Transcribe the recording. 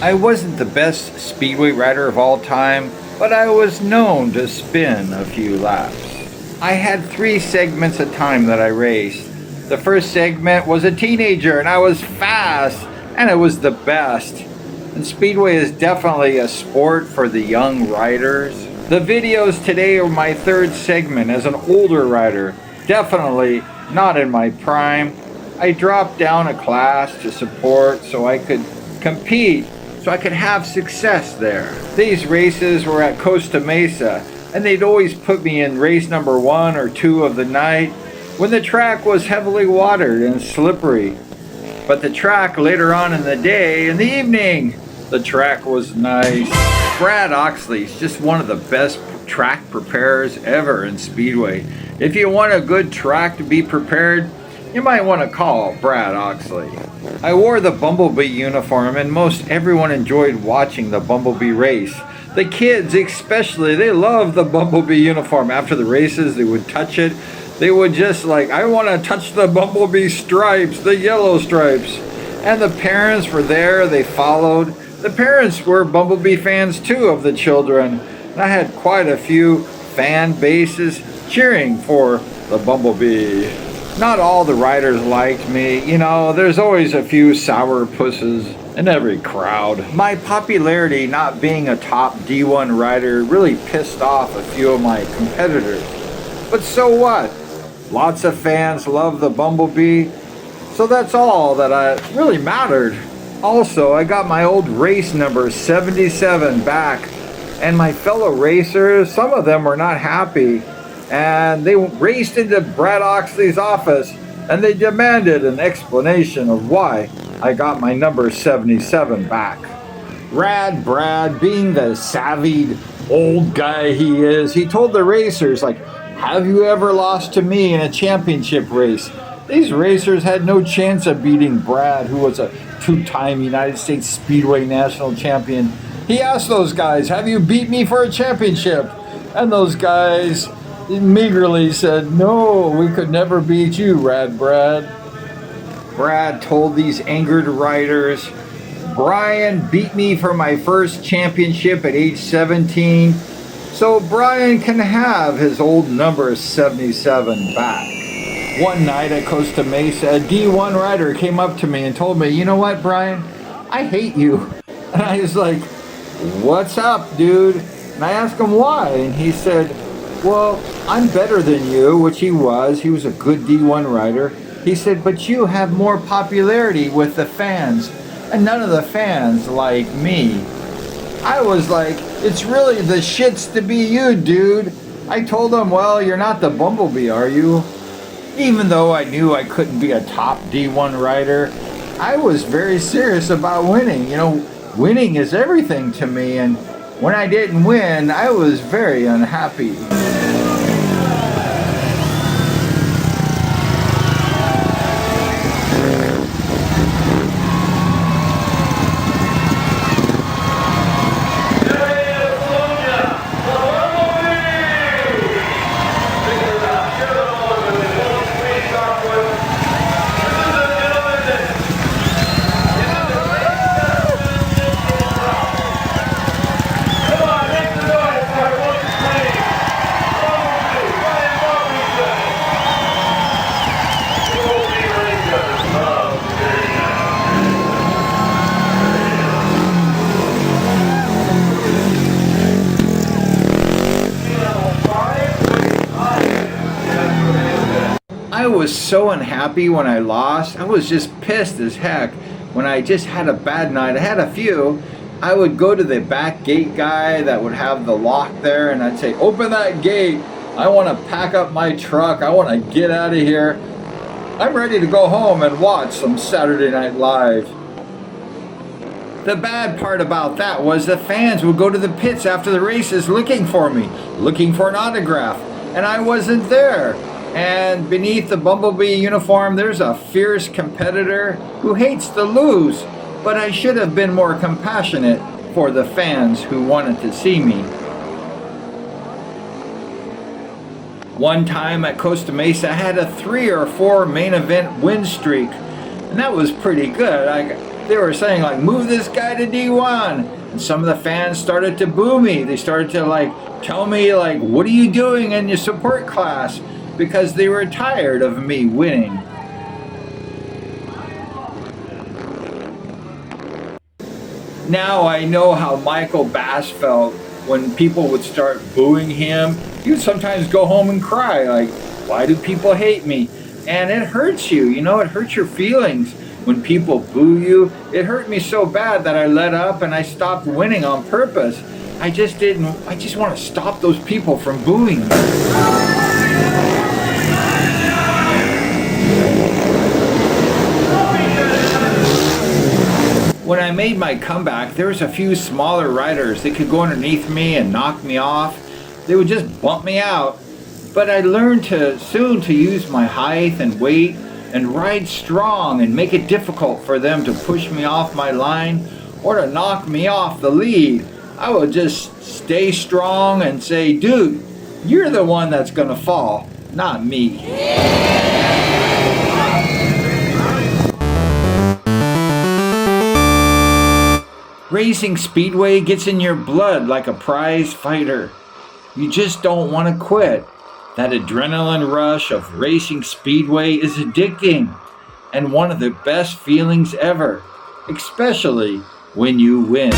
I wasn't the best speedway rider of all time, but I was known to spin a few laps. I had 3 segments of time that I raced. The first segment was a teenager and I was fast and it was the best. And speedway is definitely a sport for the young riders. The videos today are my 3rd segment as an older rider, definitely not in my prime. I dropped down a class to support so I could compete, so I could have success there. These races were at Costa Mesa, and they'd always put me in race number 1 or 2 of the night when the track was heavily watered and slippery. But the track later on in the day, in the evening, the track was nice. Brad Oxley's just one of the best track preparers ever in Speedway. If you want a good track to be prepared, you might want to call Brad Oxley. I wore the Bumblebee uniform and most everyone enjoyed watching the Bumblebee race. The kids especially, they loved the Bumblebee uniform. After the races, they would touch it. They would just like, I want to touch the Bumblebee stripes, the yellow stripes. And the parents were there, they followed. The parents were Bumblebee fans too of the children. And I had quite a few fan bases cheering for the Bumblebee. Not all the riders liked me. You know, there's always a few sour pusses in every crowd. My popularity not being a top D1 rider really pissed off a few of my competitors. But so what? Lots of fans love the Bumblebee, so that's all that really mattered. Also, I got my old race number 77 back, and my fellow racers, some of them were not happy. And they raced into Brad Oxley's office and they demanded an explanation of why I got my number 77 back. Brad, being the savvy old guy he is, he told the racers, like, have you ever lost to me in a championship race? These racers had no chance of beating Brad, who was a 2-time United States Speedway national champion. He asked those guys, have you beat me for a championship? And those guys meagerly said, no, we could never beat you, Brad. Brad told these angered riders, Brian beat me for my first championship at age 17, so Brian can have his old number 77 back. One night at Costa Mesa, a D1 rider came up to me and told me, you know what, Brian, I hate you. And I was like, what's up, dude? And I asked him why, and he said, well, I'm better than you, which he was. He was a good D1 rider. He said, but you have more popularity with the fans, and none of the fans like me. I was like, it's really the shits to be you, dude. I told him, well, you're not the Bumblebee, are you? Even though I knew I couldn't be a top D1 rider, I was very serious about winning. You know, winning is everything to me, and when I didn't win, I was very unhappy. I was so unhappy when I lost. I was just pissed as heck when I just had a bad night. I had a few. I would go to the back gate guy that would have the lock there and I'd say, open that gate. I want to pack up my truck. I want to get out of here. I'm ready to go home and watch some Saturday Night Live. The bad part about that was the fans would go to the pits after the races looking for me, looking for an autograph, and I wasn't there. And beneath the Bumblebee uniform, there's a fierce competitor who hates to lose, but I should have been more compassionate for the fans who wanted to see me. One time at Costa Mesa, I had a 3 or 4 main event win streak, and that was pretty good. I They were saying like, move this guy to D1. And some of the fans started to boo me. They started to like tell me like, what are you doing in your support class? Because they were tired of me winning. Now I know how Michael Bass felt when people would start booing him. He would sometimes go home and cry like, why do people hate me? And it hurts you, you know, it hurts your feelings when people boo you. It hurt me so bad that I let up and I stopped winning on purpose. I just want to stop those people from booing me. When I made my comeback, there was a few smaller riders that could go underneath me and knock me off. They would just bump me out. But I learned soon to use my height and weight and ride strong and make it difficult for them to push me off my line or to knock me off the lead. I would just stay strong and say, dude, you're the one that's gonna fall, not me. Racing Speedway gets in your blood like a prize fighter. You just don't want to quit. That adrenaline rush of racing Speedway is addicting and one of the best feelings ever, especially when you win.